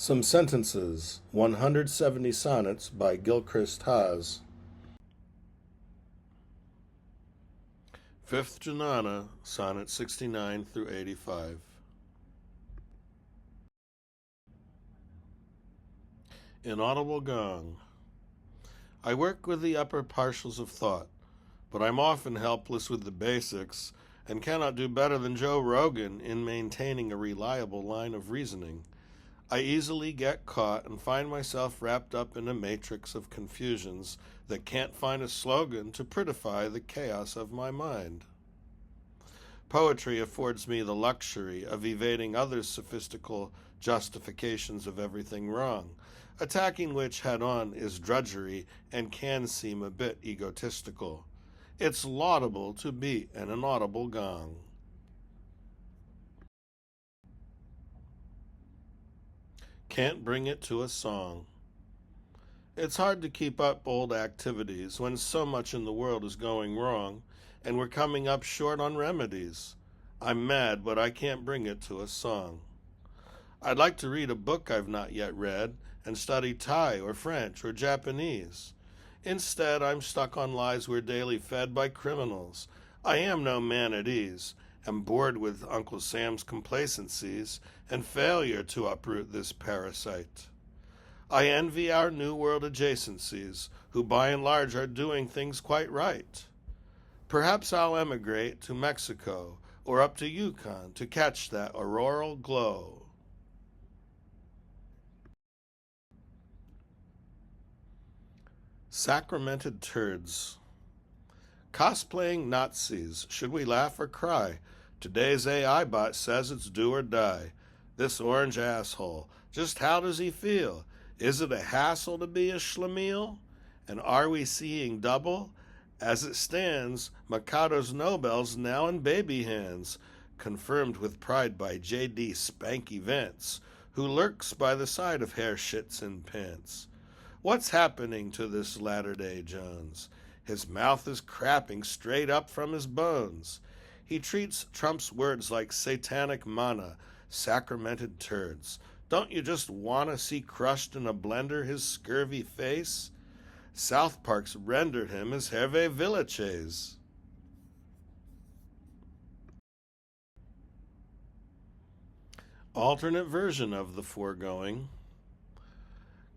Some Sentences, 170 Sonnets by Gilchrist Haas. Fifth Junana, Sonnet 69 through 85. Inaudible Gong. I work with the upper partials of thought, but I'm often helpless with the basics and cannot do better than Joe Rogan in maintaining a reliable line of reasoning. I easily get caught and find myself wrapped up in a matrix of confusions that can't find a slogan to prettify the chaos of my mind. Poetry affords me the luxury of evading others' sophistical justifications of everything wrong, attacking which head-on is drudgery and can seem a bit egotistical. It's laudable to beat an inaudible gong. Can't bring it to a song. It's hard to keep up old activities when so much in the world is going wrong and we're coming up short on remedies. I'm mad, but I can't bring it to a song. I'd like to read a book I've not yet read and study Thai or French or Japanese. Instead, I'm stuck on lies we're daily fed by criminals. I am no man at ease, am bored with Uncle Sam's complacencies and failure to uproot this parasite. I envy our New World adjacencies, who by and large are doing things quite right. Perhaps I'll emigrate to Mexico or up to Yukon to catch that auroral glow. Sacramented turds. Cosplaying Nazis. Should we laugh or cry? Today's AI bot says it's do or die. This orange asshole. Just how does he feel? Is it a hassle to be a schlemiel? And are we seeing double? As it stands, Mikado's Nobel's now in baby hands, confirmed with pride by J.D. Spanky Vance, who lurks by the side of hair shits in pants. What's happening to this latter-day Jones? His mouth is crapping straight up from his bones. He treats Trump's words like satanic manna, sacramented turds. Don't you just want to see crushed in a blender his scurvy face? South Park's rendered him as Hervé Villachez. Alternate version of the foregoing.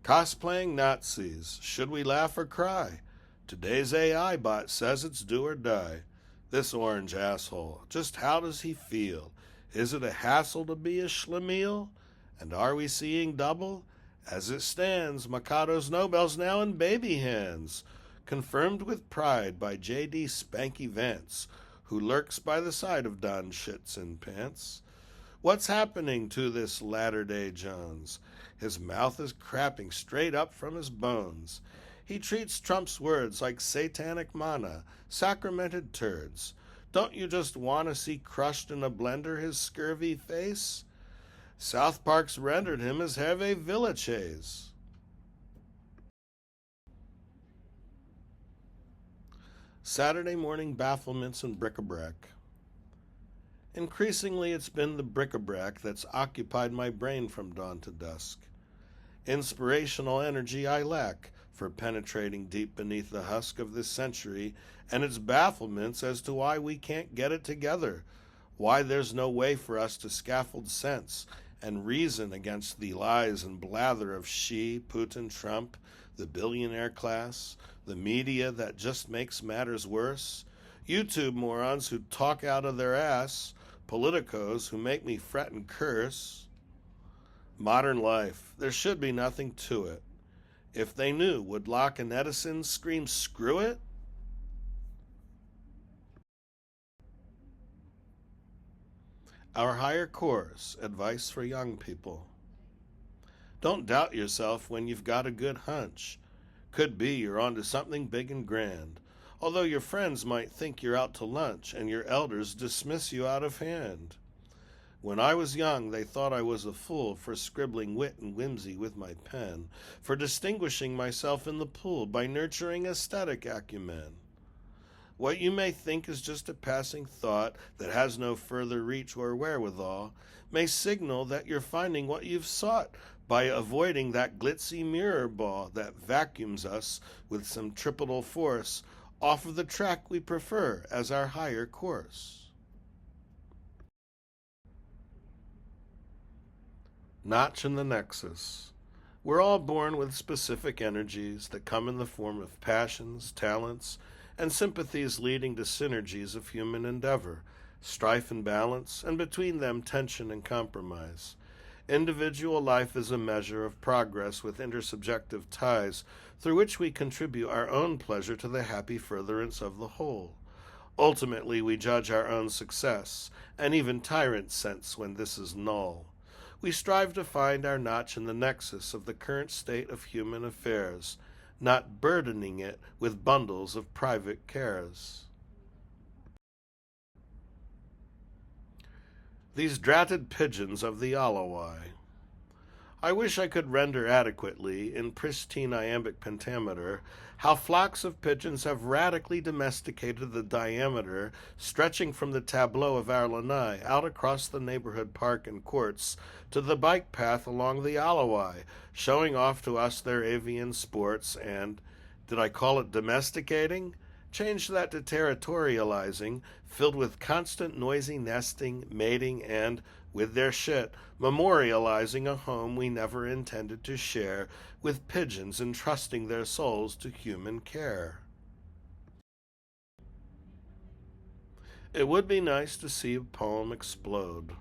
Cosplaying Nazis. Should we laugh or cry? Today's AI bot says it's do or die. This orange asshole. Just how does he feel? Is it a hassle to be a schlemiel? And are we seeing double? As it stands, Mikado's Nobel's now in baby hands, confirmed with pride by J.D. Spanky Vance, who lurks by the side of Don Shits in Pants. What's happening to this latter-day Jones? His mouth is crapping straight up from his bones. He treats Trump's words like satanic manna, sacramented turds. Don't you just want to see crushed in a blender his scurvy face? South Park's rendered him as Hervé Villachez. Saturday morning bafflements and bric-a-brac. Increasingly, it's been the bric-a-brac that's occupied my brain from dawn to dusk. Inspirational energy I lack for penetrating deep beneath the husk of this century and its bafflements as to why we can't get it together, why there's no way for us to scaffold sense and reason against the lies and blather of Xi, Putin, Trump, the billionaire class, the media that just makes matters worse, YouTube morons who talk out of their ass, politicos who make me fret and curse. Modern life, there should be nothing to it. If they knew, would Locke and Edison scream, "Screw it"? Our higher course, advice for young people. Don't doubt yourself when you've got a good hunch. Could be you're onto something big and grand, although your friends might think you're out to lunch and your elders dismiss you out of hand. When I was young, they thought I was a fool for scribbling wit and whimsy with my pen, for distinguishing myself in the pool by nurturing aesthetic acumen. What you may think is just a passing thought that has no further reach or wherewithal may signal that you're finding what you've sought by avoiding that glitzy mirror ball that vacuums us with centripetal force off of the track we prefer as our higher course. Notch in the nexus. We're all born with specific energies that come in the form of passions, talents, and sympathies leading to synergies of human endeavor, strife and balance, and between them tension and compromise. Individual life is a measure of progress with intersubjective ties through which we contribute our own pleasure to the happy furtherance of the whole. Ultimately, we judge our own success, and even tyrants sense when this is null. We strive to find our notch in the nexus of the current state of human affairs, not burdening it with bundles of private cares. These dratted pigeons of the Alawai. I wish I could render adequately, in pristine iambic pentameter, how flocks of pigeons have radically domesticated the diameter stretching from the tableau of our lanai out across the neighborhood park and courts to the bike path along the Alawai, showing off to us their avian sports and, did I call it domesticating? Change that to territorializing, filled with constant noisy nesting, mating, and, with their shit, memorializing a home we never intended to share with pigeons entrusting their souls to human care. It would be nice to see a poem explode.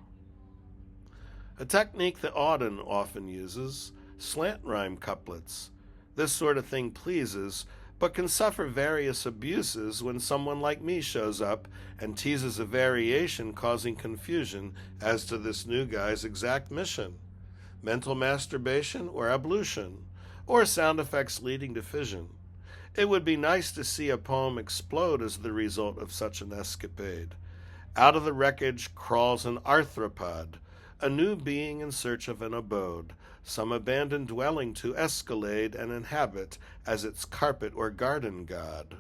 A technique that Auden often uses, slant rhyme couplets. This sort of thing pleases, but can suffer various abuses when someone like me shows up and teases a variation causing confusion as to this new guy's exact mission. Mental masturbation or ablution, or sound effects leading to fission. It would be nice to see a poem explode as the result of such an escapade. Out of the wreckage crawls an arthropod, a new being in search of an abode, some abandoned dwelling to escalade and inhabit as its carpet or garden god.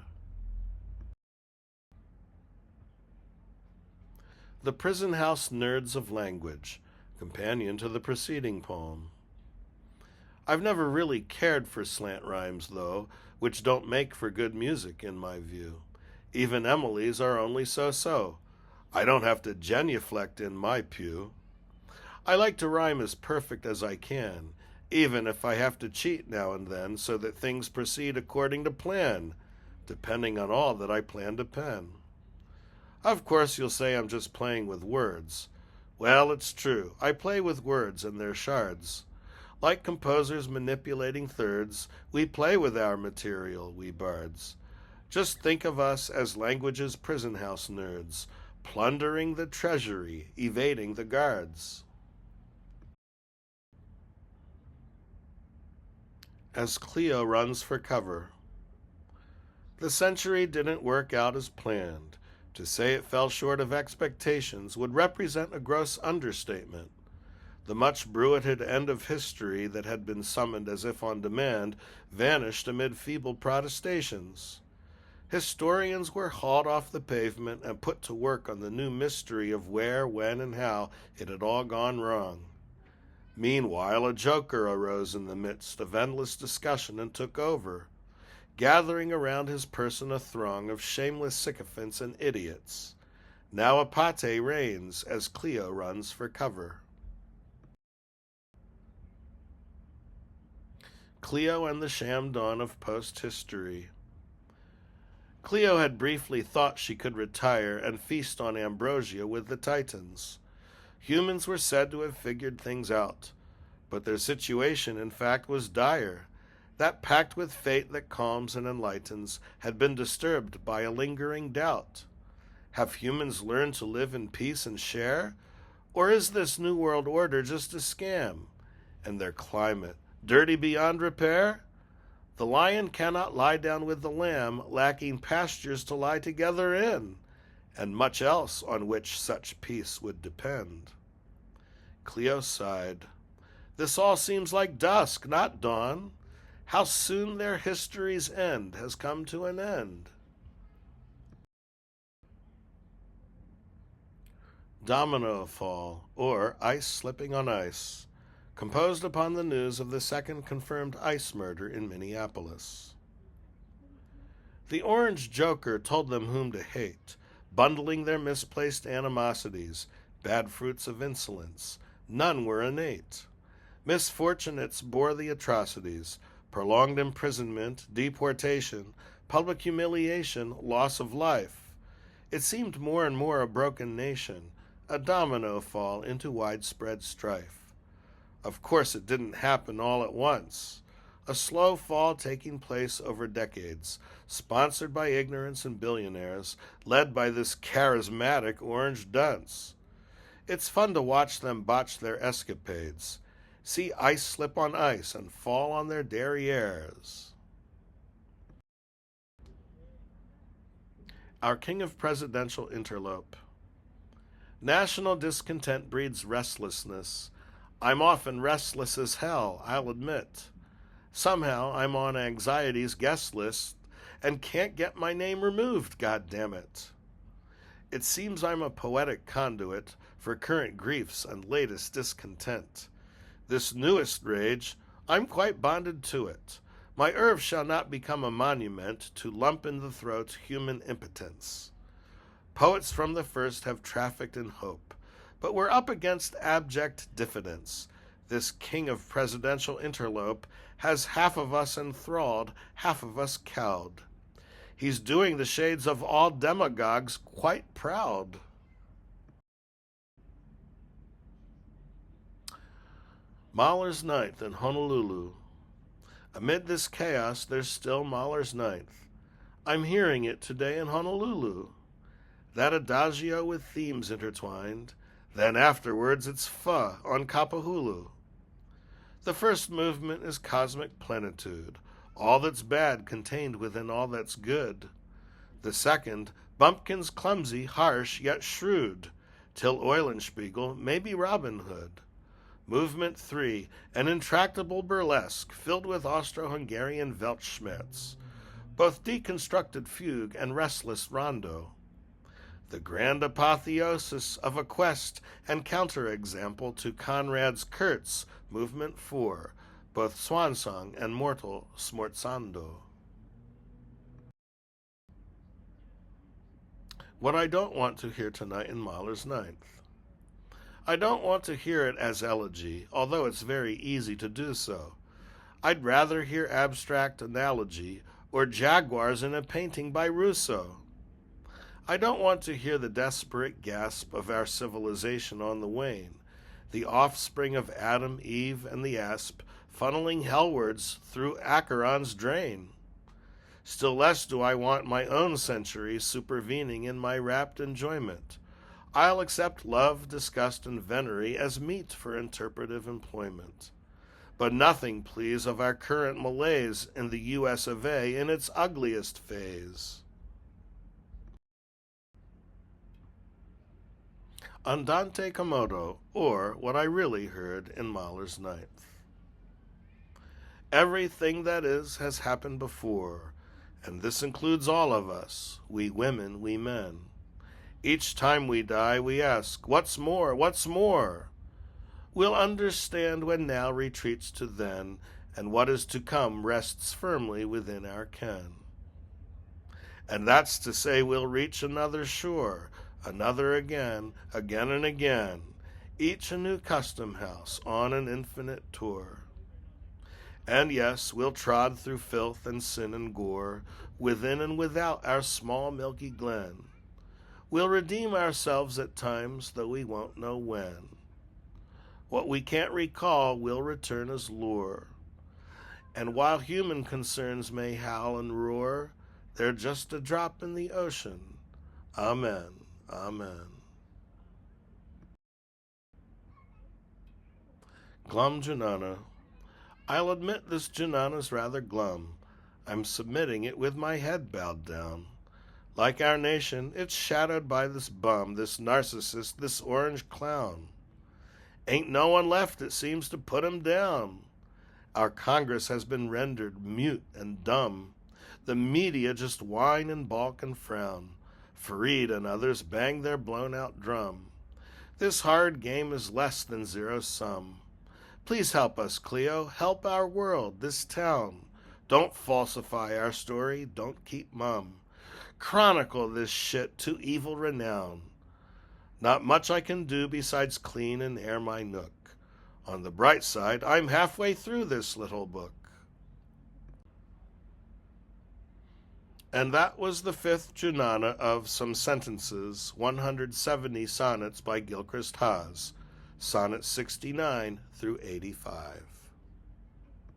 The Prison House Nerds of Language, companion to the preceding poem. I've never really cared for slant rhymes, though, which don't make for good music, in my view. Even Emily's are only so-so. I don't have to genuflect in my pew. I like to rhyme as perfect as I can, even if I have to cheat now and then so that things proceed according to plan, depending on all that I plan to pen. Of course you'll say I'm just playing with words. Well, it's true. I play with words and their shards. Like composers manipulating thirds, we play with our material, we bards. Just think of us as language's prison house nerds, plundering the treasury, evading the guards. As Cleo runs for cover. The century didn't work out as planned. To say it fell short of expectations would represent a gross understatement. The much bruited end of history that had been summoned as if on demand vanished amid feeble protestations. Historians were hauled off the pavement and put to work on the new mystery of where, when, and how it had all gone wrong. Meanwhile, a joker arose in the midst of endless discussion and took over, gathering around his person a throng of shameless sycophants and idiots. Now Apate reigns as Cleo runs for cover. Cleo and the sham dawn of post-history. Cleo had briefly thought she could retire and feast on ambrosia with the Titans. Humans were said to have figured things out, but their situation, in fact, was dire. That pact with fate that calms and enlightens had been disturbed by a lingering doubt. Have humans learned to live in peace and share? Or is this New World Order just a scam? And their climate, dirty beyond repair? The lion cannot lie down with the lamb, lacking pastures to lie together in, and much else on which such peace would depend. Cleo sighed. This all seems like dusk, not dawn. How soon their history's end has come to an end. Domino Fall, or Ice Slipping on Ice, composed upon the news of the second confirmed ICE murder in Minneapolis. The Orange Joker told them whom to hate, bundling their misplaced animosities, bad fruits of insolence. None were innate. Misfortunates bore the atrocities, prolonged imprisonment, deportation, public humiliation, loss of life. It seemed more and more a broken nation, a domino fall into widespread strife. Of course, it didn't happen all at once. A slow fall taking place over decades, sponsored by ignorance and billionaires, led by this charismatic orange dunce. It's fun to watch them botch their escapades, see ice slip on ice and fall on their derrieres. Our king of presidential interlope. National discontent breeds restlessness. I'm often restless as hell, I'll admit. Somehow I'm on anxiety's guest list and can't get my name removed, goddammit. It seems I'm a poetic conduit for current griefs and latest discontent. This newest rage, I'm quite bonded to it. My Irv shall not become a monument to lump in the throat human impotence. Poets from the first have trafficked in hope, but we're up against abject diffidence. This king of presidential interlope has half of us enthralled, half of us cowed. He's doing the shades of all demagogues quite proud. Mahler's Ninth in Honolulu. Amid this chaos, there's still Mahler's Ninth. I'm hearing it today in Honolulu. That adagio with themes intertwined, then afterwards it's pho on Kapahulu. The first movement is cosmic plenitude, all that's bad contained within all that's good. The second, bumpkins clumsy, harsh, yet shrewd, till Eulenspiegel, maybe Robin Hood. Movement 3, an intractable burlesque filled with Austro-Hungarian Weltschmerz, both deconstructed fugue and restless rondo. The grand apotheosis of a quest and counterexample to Conrad's Kurtz, Movement 4, both swansong and mortal smorzando. What I don't want to hear tonight in Mahler's Ninth. I don't want to hear it as elegy, although it's very easy to do so. I'd rather hear abstract analogy or jaguars in a painting by Rousseau. I don't want to hear the desperate gasp of our civilization on the wane, the offspring of Adam, Eve, and the asp, funneling hellwards through Acheron's drain. Still less do I want my own century supervening in my rapt enjoyment. I'll accept love, disgust, and venery as meat for interpretive employment. But nothing, please, of our current malaise in the U.S. of A. in its ugliest phase. Andante Komodo, or What I Really Heard in Mahler's Ninth. Everything that is has happened before, and this includes all of us, we women, we men. Each time we die, we ask, what's more, what's more? We'll understand when now retreats to then, and what is to come rests firmly within our ken. And that's to say we'll reach another shore, another again, again and again, each a new custom house on an infinite tour. And yes, we'll trod through filth and sin and gore, within and without our small milky glen. We'll redeem ourselves at times, though we won't know when. What we can't recall will return as lure. And while human concerns may howl and roar, they're just a drop in the ocean. Amen. Amen. Glum Junana. I'll admit this Junana's rather glum. I'm submitting it with my head bowed down. Like our nation, it's shadowed by this bum, this narcissist, this orange clown. Ain't no one left, it seems, to put him down. Our Congress has been rendered mute and dumb. The media just whine and balk and frown. Fareed and others bang their blown-out drum. This hard game is less than zero sum. Please help us, Cleo. Help our world, this town. Don't falsify our story. Don't keep mum. Chronicle this shit to evil renown. Not much I can do besides clean and air my nook. On the bright side, I'm halfway through this little book. And that was the fifth Junana of Some Sentences, 170 Sonnets by Gilchrist Haas, Sonnets 69 through 85.